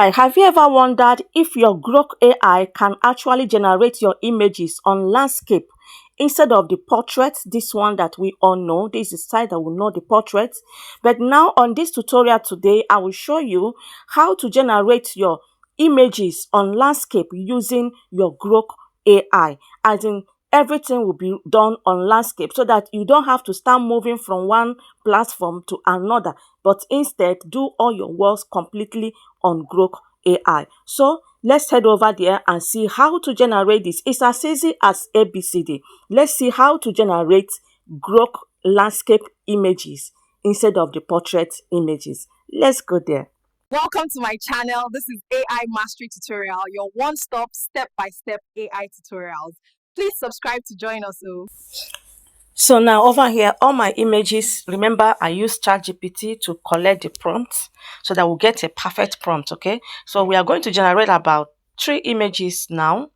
Alright, have you ever wondered if your Grok AI can actually generate your images on landscape instead of the portrait? This one that we all know, this is the side that will know the portrait. But now on this tutorial today, I will show you how to generate your images on landscape using your Grok AI. As in, everything will be done on landscape so that you don't have to start moving from one platform to another, but instead do all your works completely on Grok AI. So let's head over there and see how to generate this. It's as easy as ABCD. Let's see how to generate Grok landscape images instead of the portrait images. Let's go there. Welcome to my channel. This is AI Mastery Tutorial, your one-stop step-by-step AI tutorials. Please subscribe to join us. So now over here, all my images, remember I use ChatGPT to collect the prompts so that we'll get a perfect prompt, okay? So we are going to generate about 3 images now.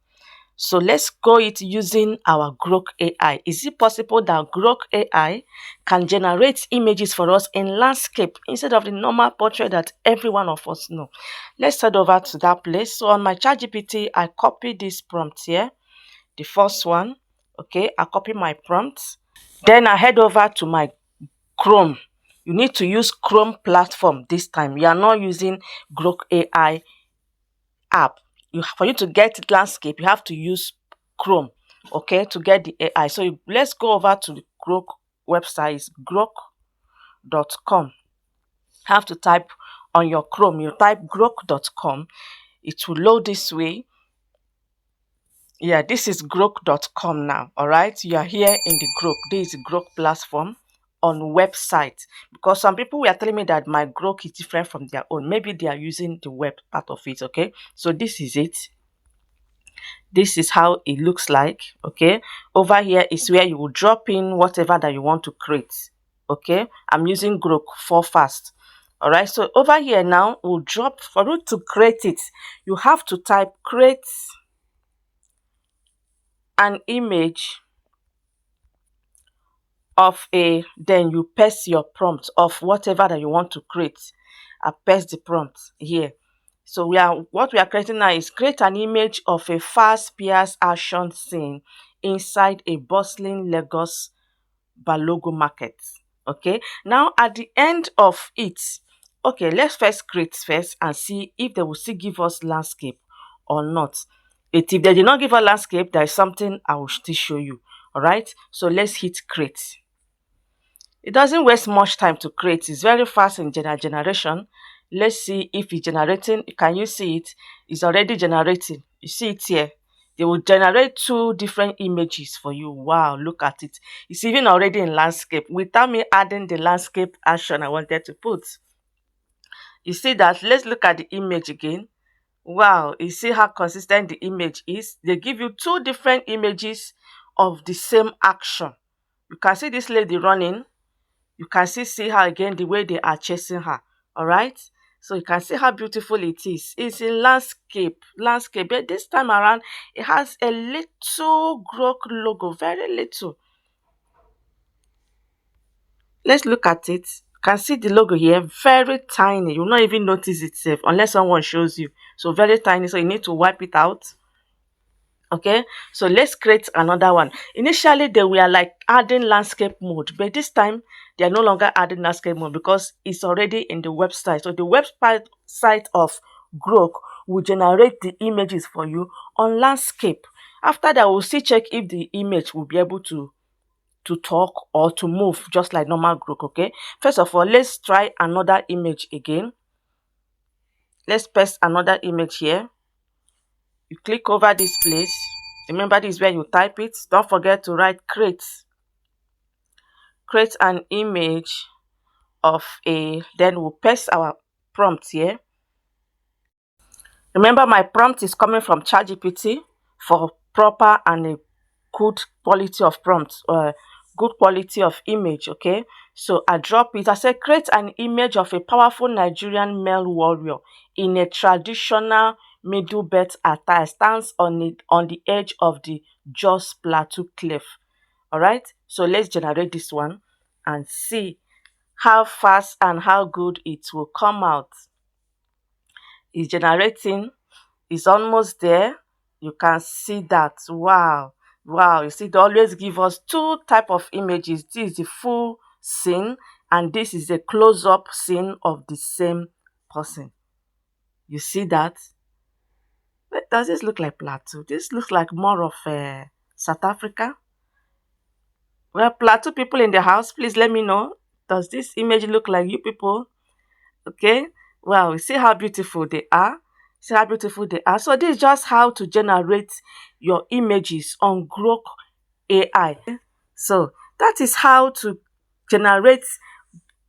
So let's go it using our Grok AI. Is it possible that Grok AI can generate images for us in landscape instead of the normal portrait that every one of us know? Let's head over to that place. So on my ChatGPT, I copy this prompt here, the first one. Okay, I copy my prompt. Then I head over to my Chrome. You need to use Chrome platform this time. You are not using Grok AI app. For you to get landscape, you have to use Chrome, okay, to get the AI. So let's go over to the Grok website. It's grok.com. Have to type on your Chrome. You type grok.com. It will load this way. Yeah, this is grok.com now. All right, you are here in the Grok. This is the Grok platform on website, because some people were telling me that my Grok is different from their own. Maybe they are using the web part of it. Okay, so this is it. This is how it looks like. Okay, over here is where you will drop in whatever that you want to create. Okay, I'm using Grok for fast. All right, so over here now we'll drop. For you to create it, you have to type create an image of a, then you paste your prompt of whatever that you want to create. I paste the prompt here. So what we are creating now is create an image of a fast-paced action scene inside a bustling Lagos Balogo market. Okay, now at the end of it, okay, let's first create first and see if they will still give us landscape or not. If they did not give us landscape, there is something I will still show you. All right, so let's hit create. It doesn't waste much time to create. It's very fast in generation. Let's see if it's generating. Can you see it? It's already generating. You see it here. They will generate 2 different images for you. Wow, look at it. It's even already in landscape without me adding the landscape action I wanted to put. You see that? Let's look at the image again. Wow, you see how consistent the image is? They give you 2 different images of the same action. You can see this lady running. You can see her again, the way they are chasing her. All right, so you can see how beautiful it is. It's in landscape, but this time around it has a little Grok logo, very little. Let's look at it. You can see the logo here, very tiny. You will not even notice itself unless someone shows you. So very tiny, so you need to wipe it out. Okay, so let's create another one. Initially they were like adding landscape mode, but this time they are no longer adding landscape mode because it's already in the website. So the website of Grok will generate the images for you on landscape. After that, we'll still check if the image will be able to talk or to move just like normal Grok. Okay, first of all, let's try another image again. Let's paste another image here. You click over this place. Remember, this is where you type it. Don't forget to write create an image of a, then we'll paste our prompt here. Remember, my prompt is coming from ChatGPT for proper and a good quality of prompt, good quality of image. Okay, so I drop it. I said create an image of a powerful Nigerian male warrior in a traditional middle belt attire, stands on the edge of the Jos Plateau cliff. All right, so let's generate this one and see how fast and how good it will come out. It's generating. It's almost there. You can see that. Wow. Wow. You see, they always give us two type of images. This is the full scene, and this is a close-up scene of the same person. You see that? But does this look like Plateau? This looks like more of South Africa. Well, Plateau people in the house, please let me know. Does this image look like you people? Okay. Wow, you see how beautiful they are. See how beautiful they are. So this is just how to generate your images on Grok AI. So that is how to generate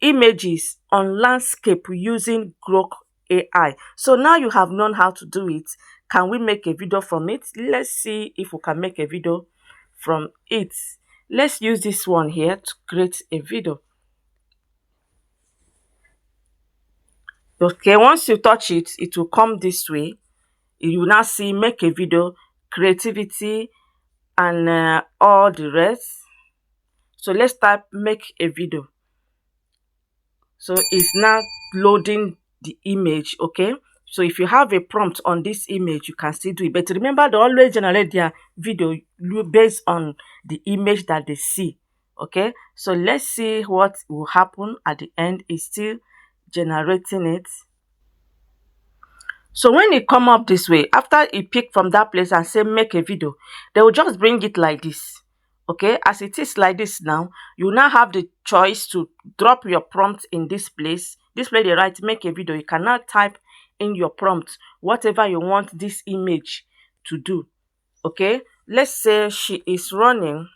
images on landscape using Grok AI. So now you have known how to do it. Can we make a video from it? Let's see if we can make a video from it. Let's use this one here to create a video. Okay, once you touch it, it will come this way. You will now see make a video, creativity, and all the rest. So let's type make a video. So it's now loading the image. Okay, so if you have a prompt on this image, you can still do it, but remember they always generate their video based on the image that they see. Okay, so let's see what will happen at the end. It's still generating it. So when it come up this way, after it pick from that place and say make a video, they will just bring it like this. Okay, as it is like this now, you now have the choice to drop your prompt in this place. This place they write make a video. You can now type in your prompt, whatever you want this image to do. Okay, let's say she is running.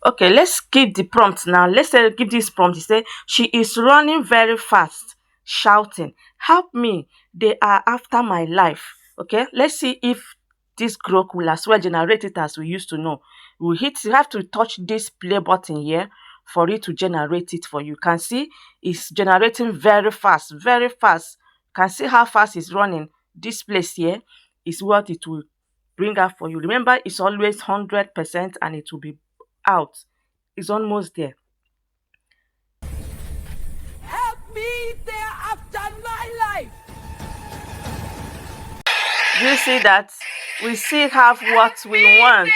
Okay, let's give the prompt now. Let's say give this prompt. You say she is running very fast, shouting, "Help me! They are after my life." Okay, let's see if this Grok will as well generate it as we used to know. We hit. You have to touch this play button here for it to generate it for you. You can see it's generating very fast, very fast. You can see how fast it's running. This place here is what it will bring up for you. Remember, it's always 100% and it will be out. It's almost there. Help me, they're after my life. Do you see that? We still have what we want.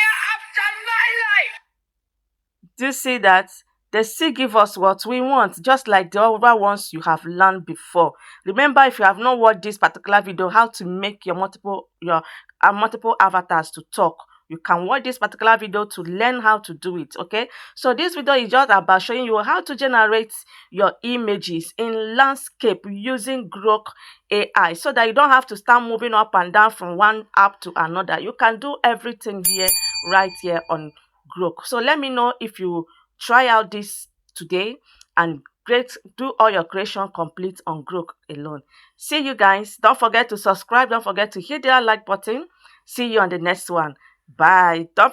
Do you see that? They still give us what we want, just like the other ones you have learned before. Remember, if you have not watched this particular video, how to make your multiple avatars to talk, you can watch this particular video to learn how to do it. Okay, so this video is just about showing you how to generate your images in landscape using Grok AI, so that you don't have to start moving up and down from one app to another. You can do everything here, right here on Grok. So let me know if you try out this today and do all your creation complete on Grok alone. See you guys. Don't forget to subscribe. Don't forget to hit the like button. See you on the next one. Bye. Don't